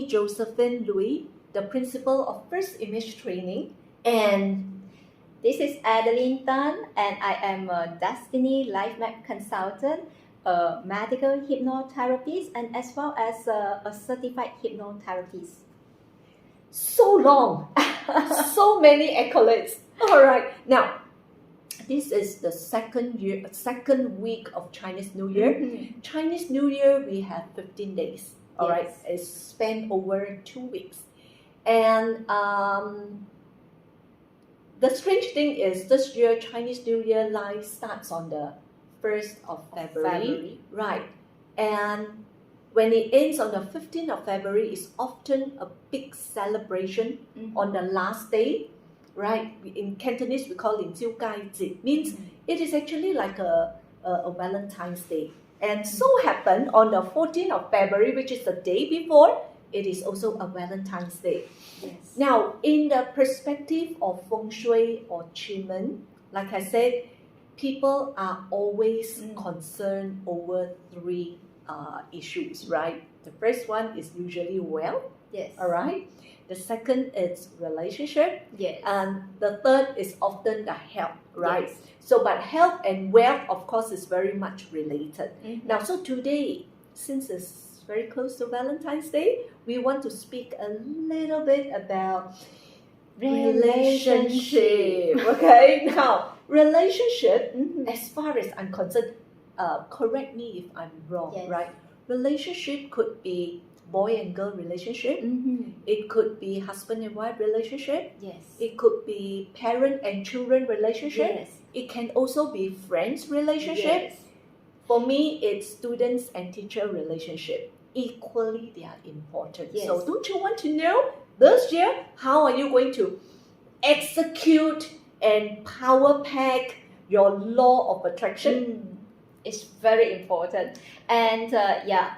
me, Josephine Louis, the principal of First Image Training, and this is Adeline Tan, and I am a Destiny Life Map consultant, a medical hypnotherapist, and as well as a certified hypnotherapist. So long, so many accolades. All right, now this is the second week of Chinese New Year. Mm-hmm. Chinese New Year, we have 15 days. All Yes. right, it's spent over 2 weeks, and the strange thing is this year Chinese New Year life starts on the 1st of February, right? And when it ends on the 15th of February, it's often a big celebration on the last day, right? In Cantonese, we call it 招佳節, means it is actually like a Valentine's Day. And so happened on the 14th of February, which is the day before, it is also a Valentine's Day. Yes. Now, in the perspective of feng shui or qigong, like I said, people are always concerned over three issues, right? The first one is usually wealth, Yes. all right? The second is relationship, Yes. and the third is often the health, right? Yes. So, but health and wealth, of course, is very much related. Mhm. Now, so today, since it's very close to Valentine's Day, we want to speak a little bit about relationship. Okay, now relationship, as far as I'm concerned, correct me if I'm wrong, Yes. right? Relationship could be boy and girl relationship. Mm-hmm. It could be husband and wife relationship. Yes. It could be parent and children relationship. Yes. It can also be friends relationship. Yes. For me, it's students and teacher relationship. Equally, they are important. Yes. So don't you want to know this year, how are you going to execute and power pack your law of attraction? It's very important. And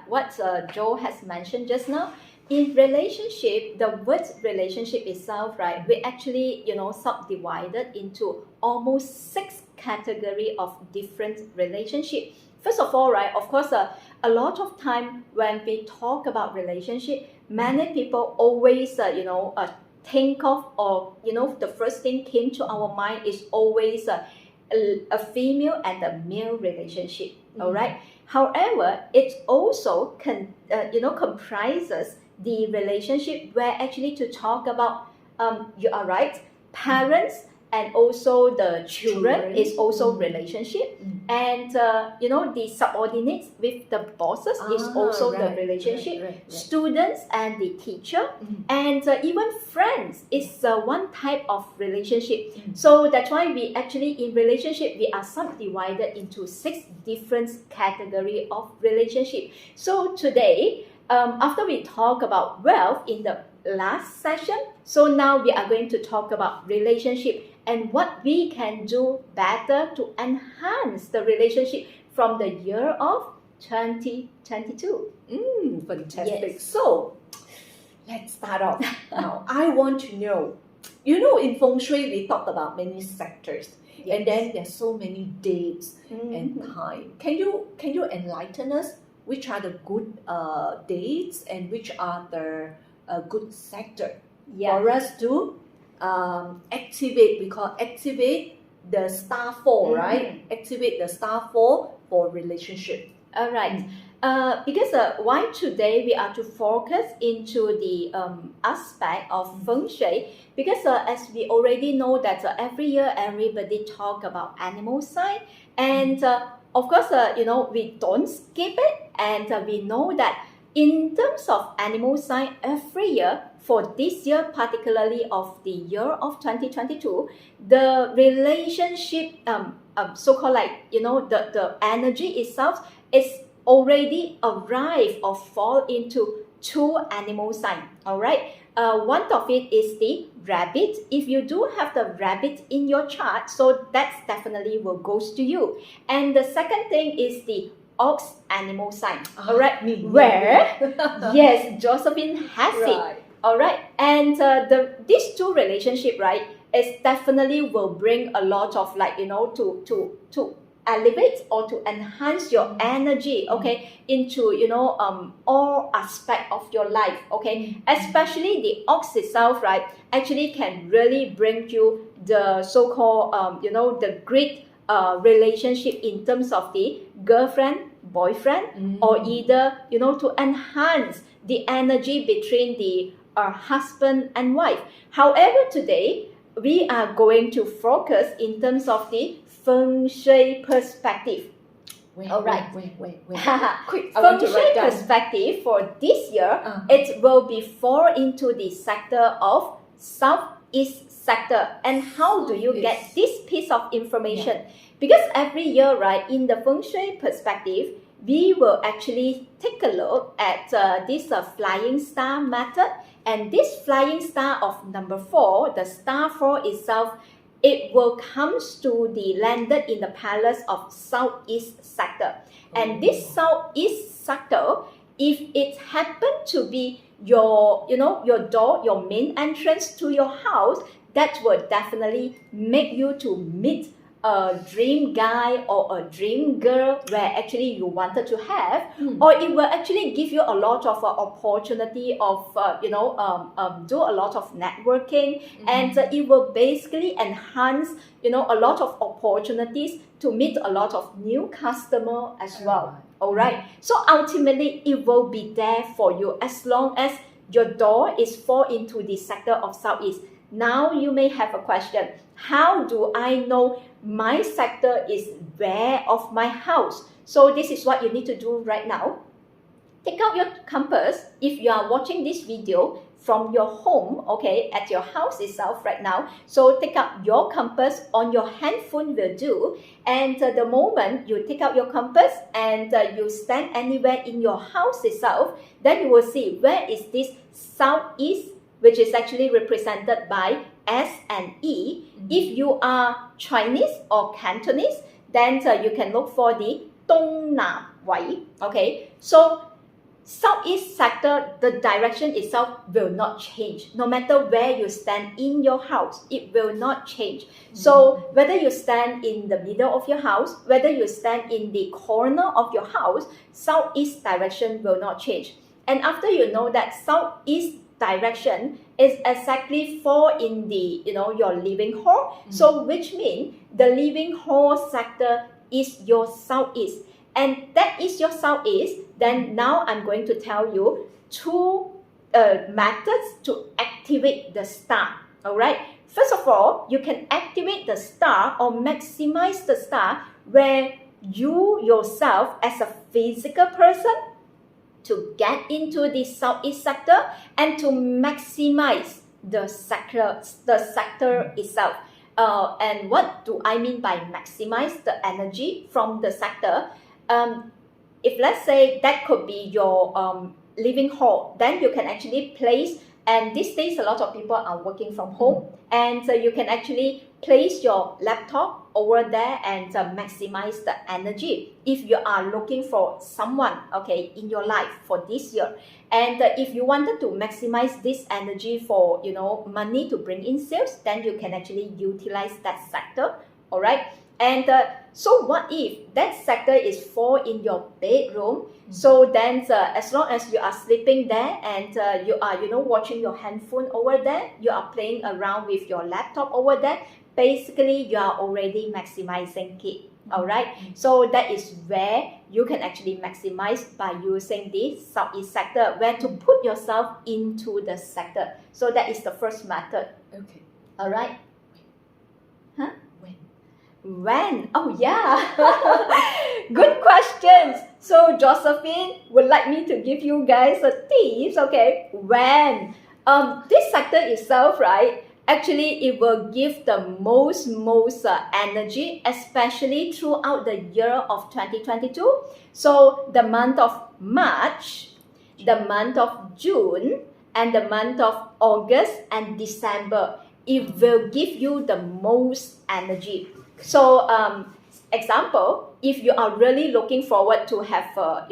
what Joe has mentioned just now, in relationship, the word relationship itself, right, we actually, subdivided into almost 6 categories of different relationship. First of all, right, of course, a lot of time when we talk about relationship, many people always, think of, or, the first thing came to our mind is always a female and a male relationship, all right? However, it also comprises the relationship where actually to talk about, you are right, parents and also the children is also relationship, and the subordinates with the bosses is also the relationship. Right. Students and the teacher, and even friends is one type of relationship. So that's why we actually in relationship we are subdivided into 6 different categories of relationship. So today, after we talk about wealth in the last session, so now we are going to talk about relationship and what we can do better to enhance the relationship from the year of 2022. Fantastic. Yes. So let's start off. Now, I want to know, in feng shui we talk about many sectors, and then there's so many dates and time. Can you enlighten us which are the good dates and which are the good sector for us to activate? We call activate the star 4, right? Activate the star 4 for relationship. All right. Because why today we are to focus into the aspect of feng shui, because as we already know that every year everybody talk about animal sign, and of course we don't skip it, and we know that in terms of animal sign, every year for this year, particularly of the year of 2022, the relationship so-called like the energy itself is already arrive or fall into 2 animal sign. All right, one of it is the rabbit. If you do have the rabbit in your chart, so that's definitely will goes to you. And the second thing is the ox animal sign. All right, where yes, Josephine has it. All right, and these 2 relationship, right, is definitely will bring a lot of like to elevate or to enhance your energy, okay, into all aspect of your life, okay. Especially the ox itself, right, actually can really bring you the so-called the great relationship in terms of the girlfriend, boyfriend, or either to enhance the energy between the husband and wife. However, today we are going to focus in terms of the feng shui perspective. Wait. Quick, feng shui perspective for this year, it will be fall into the sector of southeast sector. And how do you get this piece of information? Because every year, right, in the feng shui perspective, we will actually take a look at this flying star method. And this flying star of number 4, the star 4 itself, it will comes to the landed in the palace of southeast sector. And this southeast sector, if it happened to be your door, your main entrance to your house, that will definitely make you to meet a dream guy or a dream girl where actually you wanted to have, or it will actually give you a lot of opportunity of do a lot of networking, and it will basically enhance a lot of opportunities to meet a lot of new customer as well. All right. So ultimately, it will be there for you as long as your door is fall into the sector of southeast. Now you may have a question: how do I know my sector is where of my house? So this is what you need to do right now. Take out your compass. If you are watching this video from your home, okay, at your house itself right now, so take out your compass on your handphone will do. And the moment you take out your compass and you stand anywhere in your house itself, then you will see where is this southeast, which is actually represented by S and E. If you are Chinese or Cantonese, then you can look for the 东南位. Okay, so southeast sector, the direction itself will not change. No matter where you stand in your house, it will not change. So whether you stand in the middle of your house, whether you stand in the corner of your house, southeast direction will not change. And after you know that southeast direction is exactly fall in the your living hall, so which means the living hall sector is your southeast, and that is your southeast. Then now I'm going to tell you 2 methods to activate the star. All right, first of all, you can activate the star or maximize the star where you yourself as a physical person to get into the southeast sector and to maximize the sector itself. And what do I mean by maximize the energy from the sector? If let's say that could be your living hall, then you can actually place, and these days a lot of people are working from home, and you can actually place your laptop over there and maximize the energy if you are looking for someone, okay, in your life for this year. And if you wanted to maximize this energy for money to bring in sales, then you can actually utilize that sector. All right. And so what if that sector is fall in your bedroom? So then as long as you are sleeping there and you are watching your handphone over there, you are playing around with your laptop over there, basically you are already maximizing it. All right, so that is where you can actually maximize by using the southeast sector, where to put yourself into the sector. So that is the first method. Okay. All right. Huh? When? Oh yeah. Good questions. So Josephine would like me to give you guys a tips. Okay. When? This sector itself, right? Actually, it will give the most energy, especially throughout the year of 2022. So the month of March, the month of June, and the month of August and December, it will give you the most energy. So, example, if you are really looking forward to have a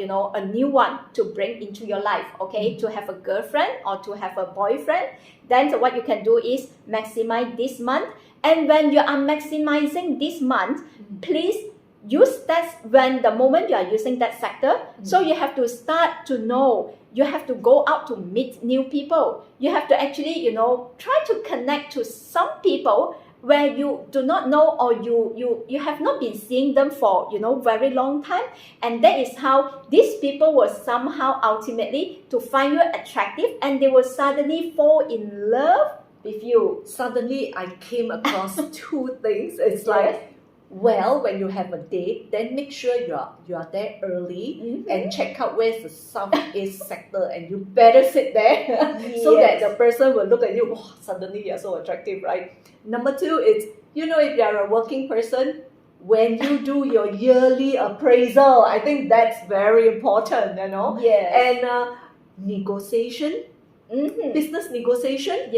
new one to bring into your life, okay, to have a girlfriend or to have a boyfriend, then what you can do is maximize this month. And when you are maximizing this month, please use that when the moment you are using that sector. So you have to start to know, you have to go out to meet new people. You have to actually, try to connect to some people where you do not know, or you have not been seeing them for very long time, and that is how these people will somehow ultimately to find you attractive, and they will suddenly fall in love with you. Suddenly I came across two things. It's like, well, when you have a date, then make sure you are there early and check out where's the southeast sector, and you better sit there so that the person will look at you. Oh, suddenly you're so attractive, right? Number two is, if you're a working person, when you do your yearly appraisal, I think that's very important, Yes. And negotiation, business negotiation,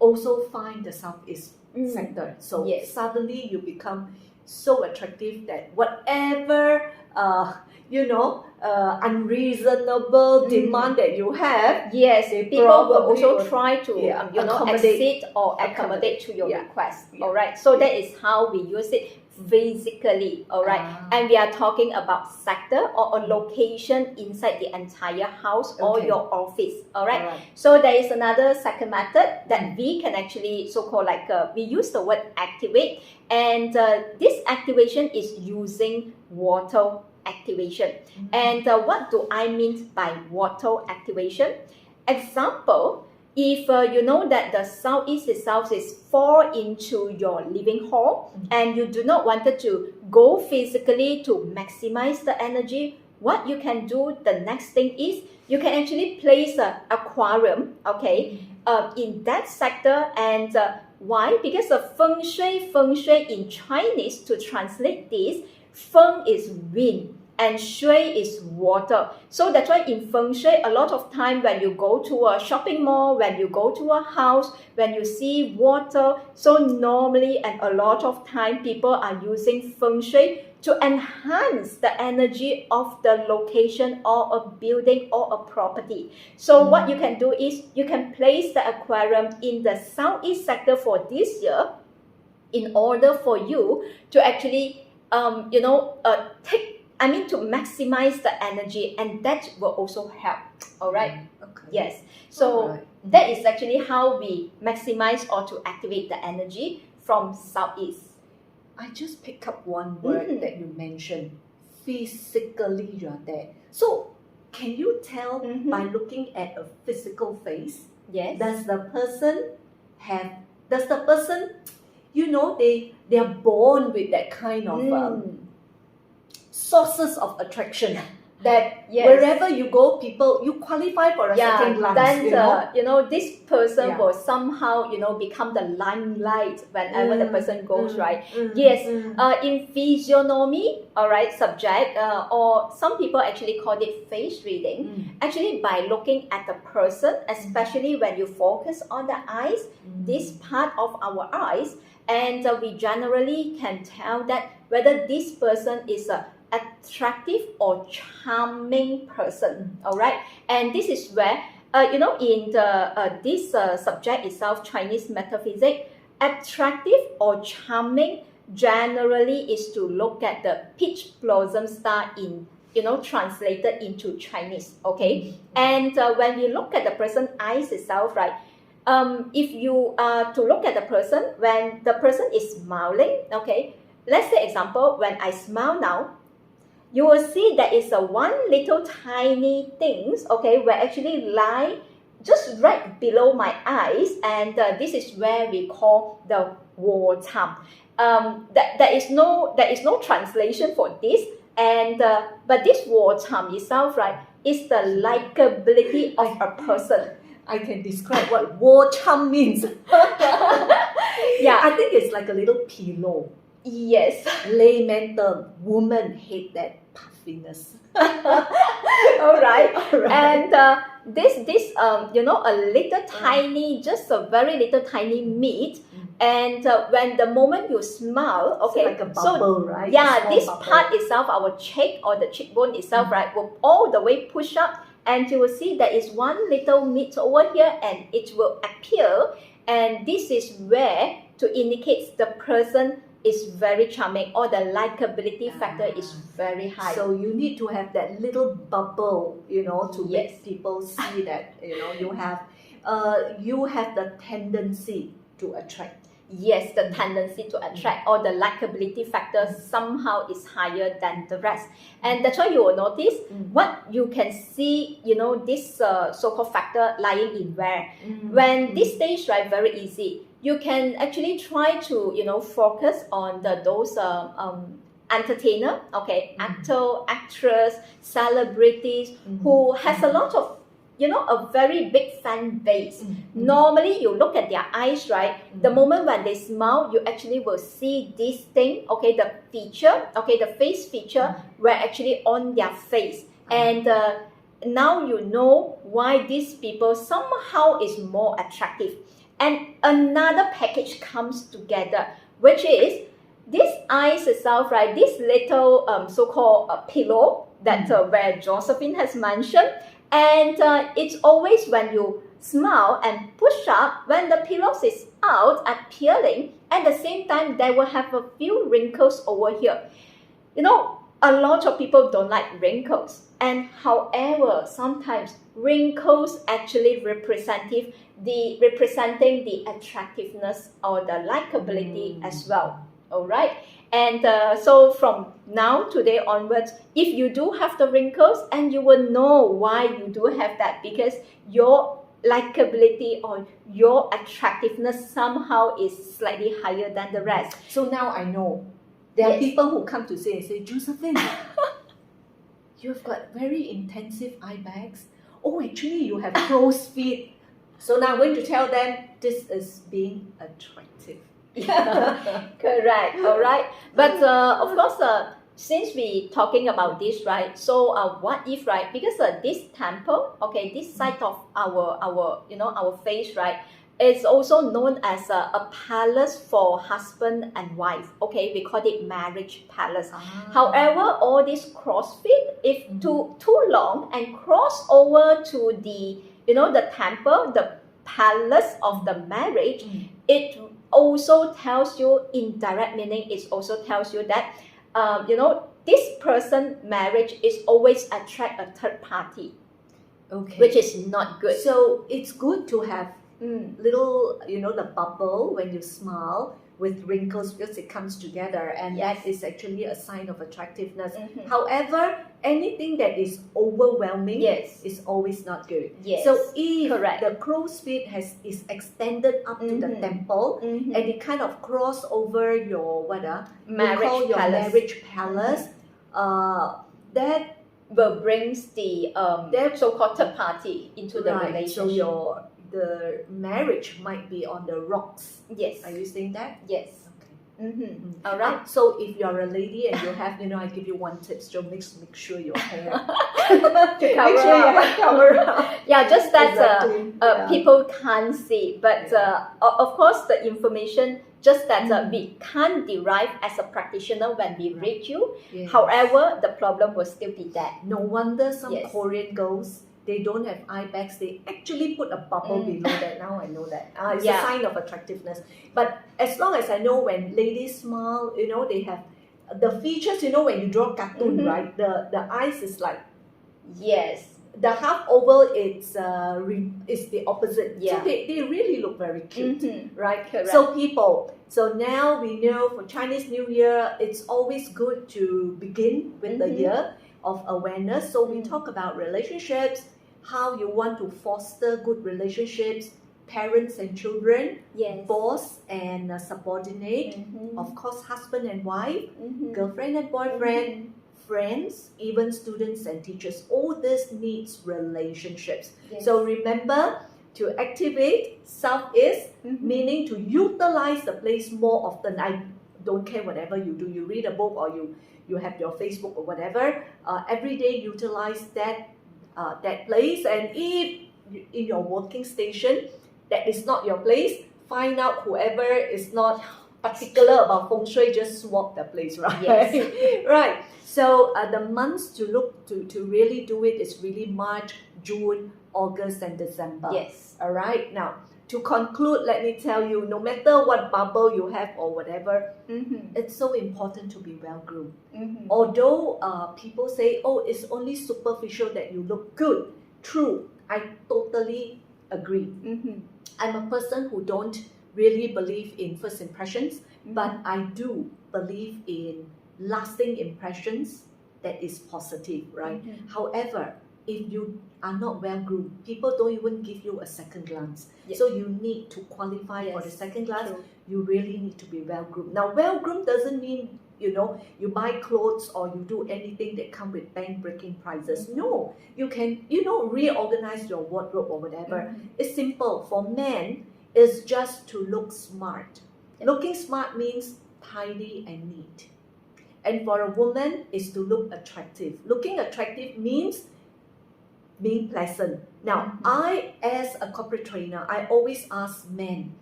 also find the southeast sector. So suddenly you become so attractive that whatever unreasonable demand that you have, people will also try to accede or accommodate to your request. All right, so that is how we use it physically. All right, and we are talking about sector or a location inside the entire house or your office. All right, so there is another second method that we can actually so-called we use the word activate, and this activation is using water activation. And what do I mean by water activation? Example, if you know that the southeast itself is fall into your living hall, and you do not want to go physically to maximize the energy, what you can do, the next thing is you can actually place an aquarium, in that sector. And why? Because of feng shui in Chinese, to translate this, feng is wind and shui is water. So that's why in feng shui, a lot of time when you go to a shopping mall, when you go to a house, when you see water, so normally and a lot of time people are using feng shui to enhance the energy of the location or a building or a property. So what you can do is you can place the aquarium in the southeast sector for this year, in order for you to actually to maximize the energy, and that will also help. All right. Yes. So that is actually how we maximize or to activate the energy from southeast. I just pick up one word that you mentioned. Physically, you're there. So can you tell by looking at a physical face? Yes. Does the person they are born with that kind of sources of attraction that wherever you go, you qualify for a second glance. Then this person will somehow become the limelight whenever the person goes, right? Yes. In physiognomy, all right, subject, or some people actually call it face reading. Actually, by looking at the person, especially when you focus on the eyes, this part of our eyes, and we generally can tell that whether this person is a attractive or charming person. All right, and this is where in the this subject itself, Chinese metaphysics, attractive or charming generally is to look at the peach blossom star in translated into Chinese. Okay, and when you look at the person's eyes itself, right, if you are to look at the person when the person is smiling, okay, let's say example, when I smile now, you will see there is a one little tiny things, okay, where actually lie just right below my eyes, and this is where we call the wo tam. There is no translation for this, and but this wo tam itself, right, is the likability of a person. I can describe what wo cham means. I think it's like a little pillow. Yes. Layman term. Women hate that puffiness. All right. And this a little tiny, just a very little tiny meat. And when the moment you smile, okay, like a bubble, right? Yeah, this part itself, our cheek or the cheekbone itself, right, will all the way push up, and you will see there is one little meat over here, and it will appear, and this is where to indicate the person is very charming, or the likability factor is very high. So you need to have that little bubble, to Yes. make people see that, you have the tendency to attract. Yes, the tendency to attract, or the likability factor somehow is higher than the rest. And that's why you will notice what you can see, this so-called factor lying in where. When this stage, right, very easy. You can actually try to, focus on those entertainer, okay, actor, actress, celebrities who has a lot of, a very big fan base. Normally, you look at their eyes, right? The moment when they smile, you actually will see this thing, okay, the feature, okay, the face feature, were actually on their face. And now you know why these people somehow is more attractive. And another package comes together, which is this eyes itself, right? This little so-called pillow that where Josephine has mentioned. And it's always when you smile and push up, when the pillows is out and peeling, at the same time, they will have a few wrinkles over here. A lot of people don't like wrinkles. And however, sometimes wrinkles actually representing the attractiveness or the likability as well. All right. And so from now today onwards, if you do have the wrinkles, and you will know why you do have that, because your likability or your attractiveness somehow is slightly higher than the rest. So now I know. There are people who come to say, Josephine, you've got very intensive eye bags. Oh, actually you have crow's feet. So now I'm going to tell them this is being attractive. Correct. All right. But of course, since we talking about this, right? So what if, right? Because this temple, okay, this side of our face, right, is also known as a palace for husband and wife. Okay, we call it marriage palace. However, all this crossfit, if too long and cross over to the the temple, the palace of the marriage, it also tells you, indirect meaning, it also tells you that this person marriage is always attract a third party, which is not good. So it's good to have little the bubble when you smile with wrinkles, because it comes together, and that is actually a sign of attractiveness. However, anything that is overwhelming is always not good. So if the crow's feet is extended up to the temple, and it kind of cross over your marriage palace, that will brings the so-called third party into the relationship. So the marriage might be on the rocks. Yes. Are you saying that? Yes. Okay. All right. So if you're a lady and you have, I give you one tip: so make sure your hair cover up. Yeah, just that people can't see, but of course the information just that we can't derive as a practitioner when we read you. However, the problem will still be there. No wonder some Korean girls, they don't have eye bags. They actually put a bubble below that. Now I know that. It's a sign of attractiveness. But as long as I know, when ladies smile, they have the features. When you draw cartoon, right? The eyes is like the half oval. It's the opposite. So they really look very cute, right? Correct. So now we know for Chinese New Year, it's always good to begin with the year of awareness. So we talk about relationships, how you want to foster good relationships, parents and children, boss and subordinate, of course husband and wife, girlfriend and boyfriend, friends, even students and teachers. All this needs relationships. So remember to activate Southeast, meaning to utilize the place more often. I don't care whatever you do. You read a book or you have your Facebook or whatever. Every day utilize that place. And if in your working station that is not your place, find out whoever is not particular about feng shui, just swap the place, right? Right. So the months to look to really do it is really March, June, August, and December. Yes. All right. Now, to conclude, let me tell you, no matter what bubble you have or whatever, it's so important to be well-groomed. Although people say, oh, it's only superficial that you look good. True, I totally agree. I'm a person who don't really believe in first impressions, but I do believe in lasting impressions that is positive, right? However, if you are not well-groomed, people don't even give you a second glance. So you need to qualify for the second glance. You really need to be well-groomed. Now, well-groomed doesn't mean, you buy clothes or you do anything that come with bank-breaking prices. No, you can, reorganize your wardrobe or whatever. It's simple. For men, it's just to look smart. Looking smart means tidy and neat. And for a woman, is to look attractive. Looking attractive means being pleasant. Now, I, as a corporate trainer, I always ask men,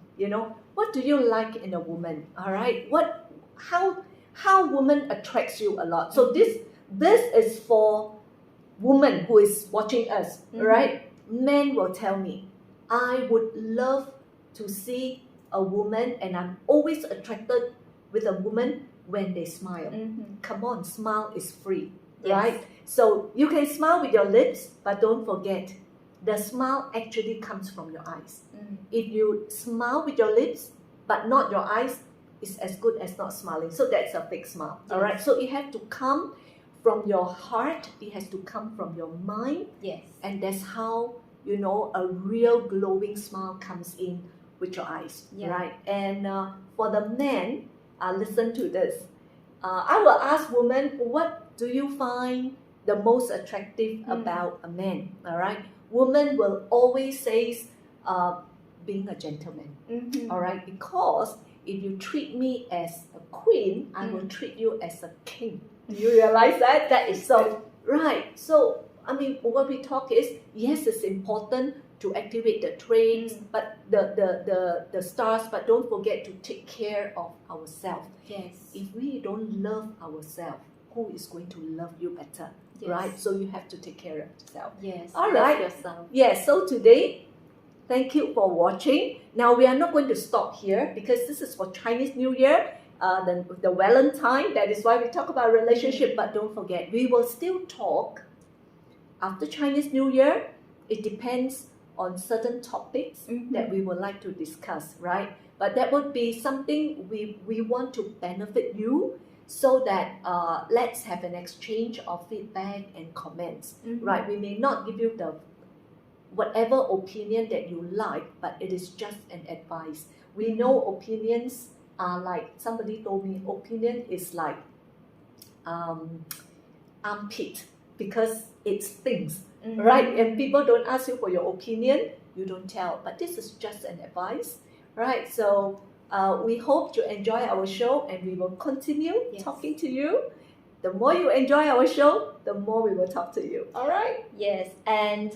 what do you like in a woman? All right, how woman attracts you a lot. So this is for women who is watching us, right? Men will tell me, I would love to see a woman, and I'm always attracted with a woman when they smile. Come on, smile is free, right? So you can smile with your lips, but don't forget, the smile actually comes from your eyes. If you smile with your lips, but not your eyes, it's as good as not smiling. So that's a fake smile, all right? So it has to come from your heart. It has to come from your mind. And that's how, a real glowing smile comes in with your eyes, right? And for the men, listen to this. I will ask women, what do you find the most attractive about a man? All right, women will always say, being a gentleman. All right, because if you treat me as a queen, I will treat you as a king. Do you realize that? That is so right. So I mean, what we talk is, yes, it's important to activate the traits, but the stars, but don't forget to take care of ourselves. If we don't love ourselves, who is going to love you better? Right? So you have to take care of yourself. All right. Yourself. So today, thank you for watching. Now we are not going to stop here because this is for Chinese New Year, the Valentine. That is why we talk about relationship. But don't forget, we will still talk after Chinese New Year. It depends on certain topics that we would like to discuss, right? But that would be something we want to benefit you, so that let's have an exchange of feedback and comments, right? We may not give you the whatever opinion that you like, but it is just an advice. We know opinions are like, somebody told me, opinion is like armpit, because it stings, right? And people don't ask you for your opinion, you don't tell. But this is just an advice, right? So we hope you enjoy our show, and we will continue talking to you. The more you enjoy our show, the more we will talk to you. All right? Yes. And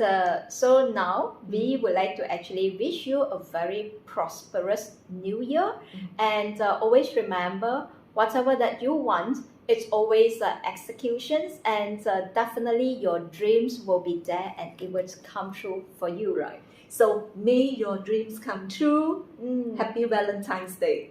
so now we would like to actually wish you a very prosperous new year. And always remember, whatever that you want, it's always executions, and definitely your dreams will be there and it will come true for you, right? So may your dreams come true. Happy Valentine's Day.